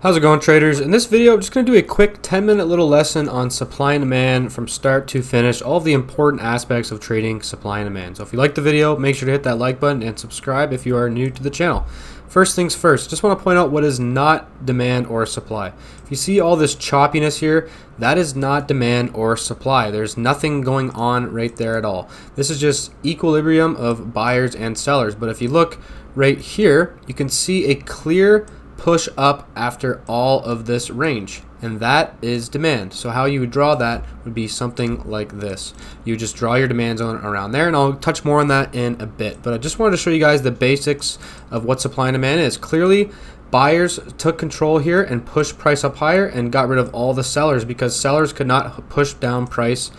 How's it going, traders? In this video, I'm just going to do a quick 10-minute little lesson on supply and demand from start to finish, all of the important aspects of trading supply and demand. So if you like the video, make sure to hit that like button and subscribe if you are new to the channel. First things first, just want to point out what is not demand or supply. If you see all this choppiness here, that is not demand or supply. There's nothing going on right there at all. This is just equilibrium of buyers and sellers. But if you look right here, you can see a clear push up after all of this range, and that is demand. So how you would draw that would be something like this. You just draw your demand zone around there, and I'll touch more on that in a bit, but I just wanted to show you guys the basics of what supply and demand is. Clearly buyers took control here and pushed price up higher and got rid of all the sellers because sellers could not push down price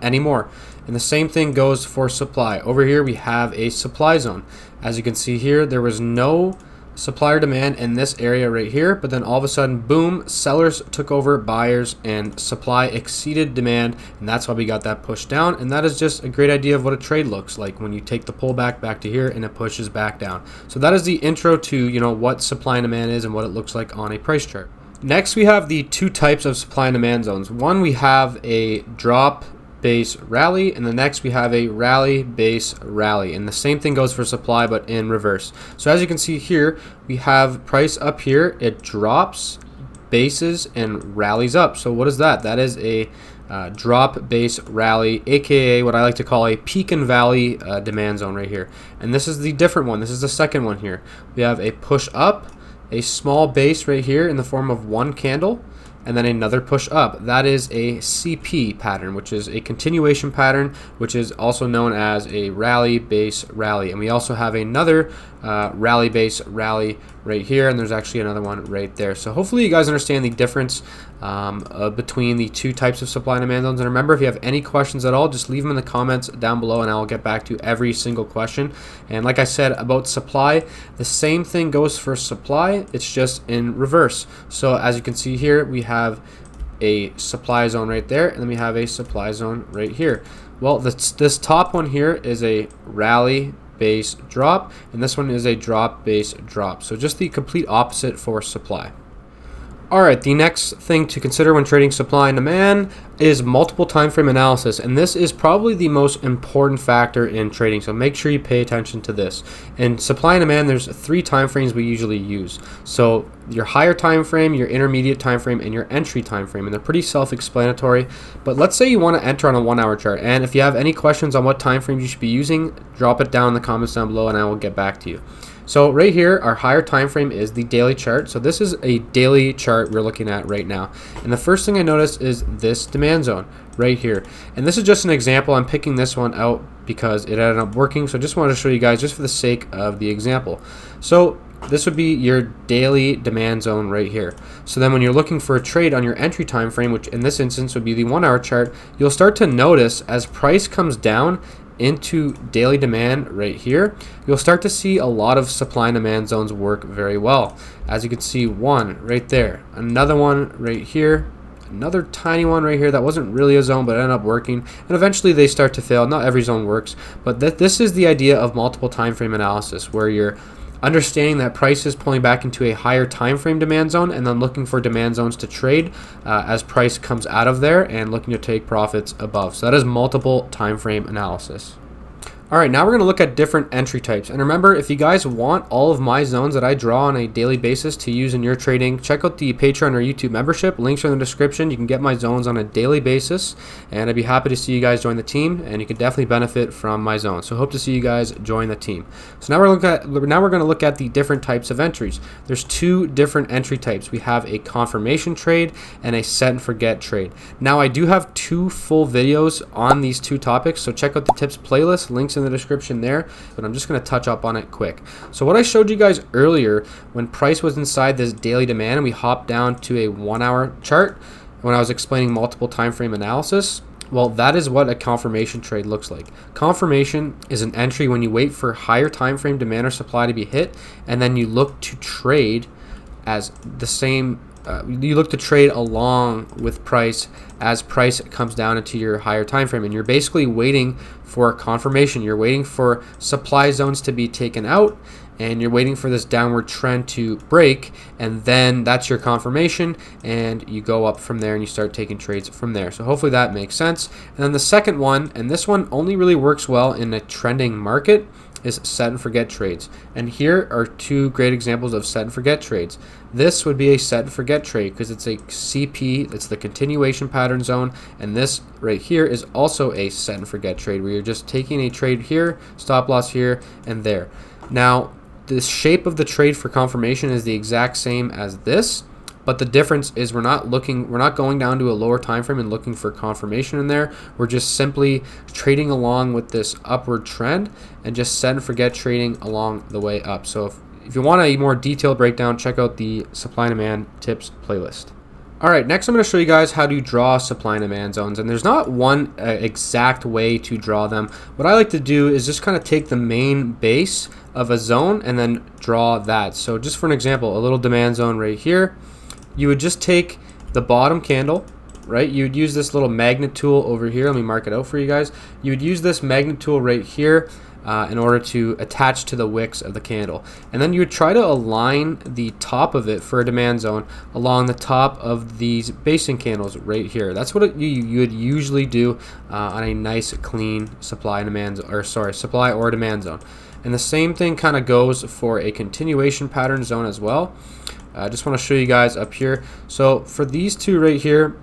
anymore. And the same thing goes for supply. Over here we have a supply zone. As you can see here, there was no supplier demand in this area right here, but then all of a sudden, boom, sellers took over buyers and supply exceeded demand, and that's why we got that push down. And that is just a great idea of what a trade looks like when you take the pullback back to here and it pushes back down. So that is the intro to what supply and demand is and what it looks like on a price chart. Next, we have the two types of supply and demand zones. One, we have a drop base rally, and the next we have a rally base rally, and the same thing goes for supply but in reverse. So as you can see here, we have price up here, it drops, bases, and rallies up. So what is that? That is a drop base rally, aka what I like to call a peak and valley demand zone right here. And this is the different one. This is the second one here. We have a push up, a small base right here in the form of one candle, and then another push up. That is a CP pattern, which is a continuation pattern, which is also known as a rally base rally. And we also have another rally base rally right here, and there's actually another one right there. So hopefully you guys understand the difference between the two types of supply and demand zones. And remember, if you have any questions at all, just leave them in the comments down below and I'll get back to every single question. And like I said about supply, the same thing goes for supply, it's just in reverse. So as you can see here, we have a supply zone right there, and then we have a supply zone right here. Well, this top one here is a rally base drop, and this one is a drop base drop. So just the complete opposite for supply. All right, the next thing to consider when trading supply and demand is multiple time frame analysis, and this is probably the most important factor in trading, so make sure you pay attention to this. In supply and demand, there's three time frames we usually use. So your higher time frame, your intermediate time frame, and your entry time frame, and they're pretty self-explanatory. But let's say you want to enter on a 1 hour chart, and if you have any questions on what time frames you should be using, drop it down in the comments down below and I will get back to you. So right here, our higher time frame is the daily chart. So this is a daily chart we're looking at right now. And the first thing I noticed is this demand zone right here. And this is just an example. I'm picking this one out because it ended up working. So I just wanted to show you guys just for the sake of the example. So this would be your daily demand zone right here. So then when you're looking for a trade on your entry time frame, which in this instance would be the 1 hour chart, you'll start to notice as price comes down into daily demand right here, you'll start to see a lot of supply and demand zones work very well. As you can see, one right there, another one right here, another tiny one right here that wasn't really a zone but ended up working, and eventually they start to fail. Not every zone works, but this is the idea of multiple time frame analysis, where you're understanding that price is pulling back into a higher time frame demand zone and then looking for demand zones to trade as price comes out of there and looking to take profits above. So that is multiple time frame analysis. All right, now we're going to look at different entry types. And remember, if you guys want all of my zones that I draw on a daily basis to use in your trading, check out the Patreon or YouTube membership. Links are in the description. You can get my zones on a daily basis, and I'd be happy to see you guys join the team, and you can definitely benefit from my zones. So hope to see you guys join the team. So now we're going to look at the different types of entries. There's two different entry types. We have a confirmation trade and a set and forget trade. Now I do have two full videos on these two topics, so check out the tips playlist. Links in the description there, but I'm just going to touch up on it quick. So what I showed you guys earlier, when price was inside this daily demand and we hopped down to a 1 hour chart, when I was explaining multiple time frame analysis, well, that is what a confirmation trade looks like. Confirmation is an entry when you wait for higher time frame demand or supply to be hit, and then you look to trade as the same you look to trade along with price as price comes down into your higher time frame, and you're basically waiting for confirmation. You're waiting for supply zones to be taken out and you're waiting for this downward trend to break, and then that's your confirmation, and you go up from there and you start taking trades from there. So hopefully that makes sense. And then the second one, and this one only really works well in a trending market, is set and forget trades. And here are two great examples of set and forget trades. This would be a set and forget trade because it's a CP, it's the continuation pattern zone, and this right here is also a set and forget trade where you're just taking a trade here, stop loss here and there. Now the shape of the trade for confirmation is the exact same as this, but the difference is we're not going down to a lower time frame and looking for confirmation in there. We're just simply trading along with this upward trend and just set and forget trading along the way up. So if you want a more detailed breakdown, check out the supply and demand tips playlist. All right, next I'm going to show you guys how to draw supply and demand zones, and there's not one exact way to draw them. What I like to do is just kind of take the main base of a zone and then draw that. So just for an example, a little demand zone right here, you would just take the bottom candle, right? You would use this little magnet tool over here. Let me mark it out for you guys. You would use this magnet tool right here in order to attach to the wicks of the candle. And then you would try to align the top of it for a demand zone along the top of these basing candles right here. That's what you would usually do on a nice clean supply or demand zone. And the same thing kind of goes for a continuation pattern zone as well. I just want to show you guys up here. So for these two right here,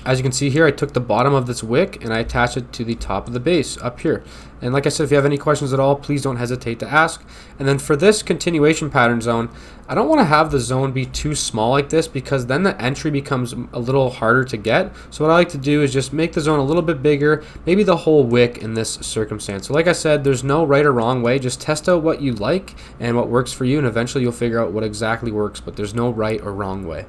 as you can see here, I took the bottom of this wick and I attached it to the top of the base up here. And like I said, if you have any questions at all, please don't hesitate to ask. And then for this continuation pattern zone, I don't want to have the zone be too small like this because then the entry becomes a little harder to get. So what I like to do is just make the zone a little bit bigger, maybe the whole wick in this circumstance. So like I said, there's no right or wrong way. Just test out what you like and what works for you, and eventually you'll figure out what exactly works, but there's no right or wrong way.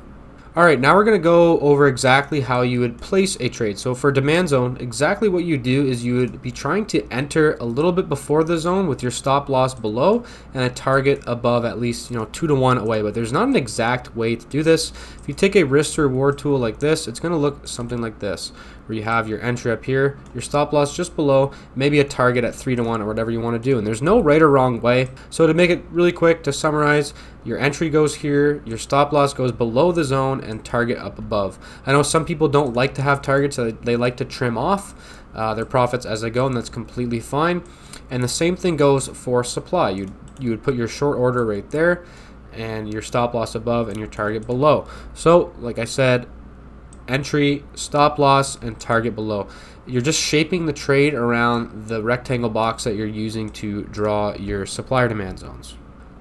All right, now we're going to go over exactly how you would place a trade. So for demand zone, exactly what you do is you would be trying to enter a little bit before the zone with your stop loss below and a target above at least 2 to 1 away. But there's not an exact way to do this. If you take a risk to reward tool like this, it's going to look something like this, where you have your entry up here, your stop loss just below, maybe a target at 3 to 1 or whatever you want to do. And there's no right or wrong way. So to make it really quick, to summarize, your entry goes here, your stop loss goes below the zone, and target up above. I know some people don't like to have targets, they like to trim off their profits as they go, and that's completely fine. And the same thing goes for supply. You would put your short order right there, and your stop loss above and your target below. So like I said, entry, stop loss, and target below. You're just shaping the trade around the rectangle box that you're using to draw your supply or demand zones.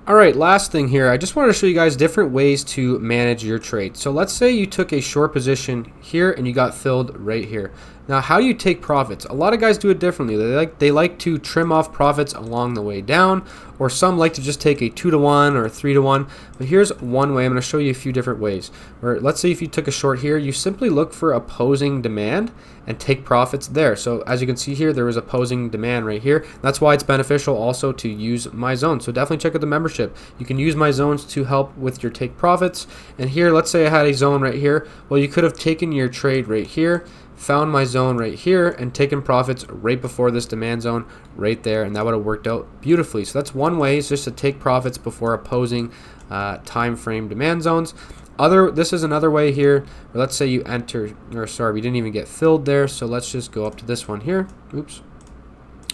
All right, last thing here, I just wanted to show you guys different ways to manage your trade. So let's say you took a short position here and you got filled right here. Now, how do you take profits? A lot of guys do it differently. They like to trim off profits along the way down, or some like to just take a 2 to 1 or a 3 to 1. But here's one way. I'm going to show you a few different ways. Where let's say if you took a short here, you simply look for opposing demand and take profits there. So as you can see here, there is opposing demand right here. That's why it's beneficial also to use my zone. So definitely check out the membership. You can use my zones to help with your take profits. And here, let's say I had a zone right here. Well, you could have taken your trade right here, found my zone right here, and taken profits right before this demand zone right there, and that would have worked out beautifully. So that's one way, is just to take profits before opposing time frame demand zones. This is another way here, where let's say you enter, or sorry, we didn't even get filled there, so let's just go up to this one here. Oops.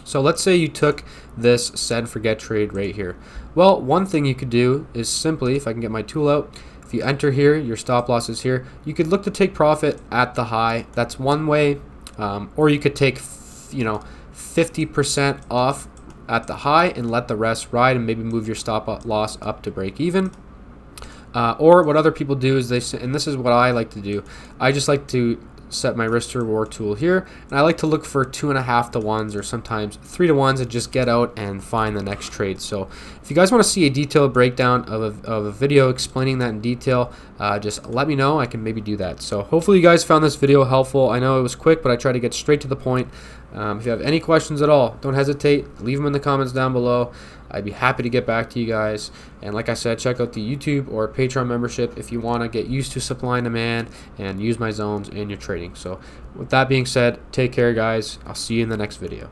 So let's say you took this set and forget trade right here. Well, one thing you could do is simply, if I can get my tool out, if you enter here, your stop loss is here, you could look to take profit at the high. That's one way. Or you could take 50% off at the high and let the rest ride and maybe move your stop loss up to break even. Or what other people do is and this is what I like to do, I just like to set my risk to reward tool here, and I like to look for 2.5 to 1s or sometimes 3 to 1s and just get out and find the next trade. So if you guys want to see a detailed breakdown of a video explaining that in detail, just let me know. I can maybe do that. So hopefully you guys found this video helpful. I know it was quick, but I try to get straight to the point. If you have any questions at all, don't hesitate, leave them in the comments down below. I'd be happy to get back to you guys. And like I said, check out the YouTube or Patreon membership if you want to get used to supply and demand and use my zones in your trading. So with that being said, take care, guys. I'll see you in the next video.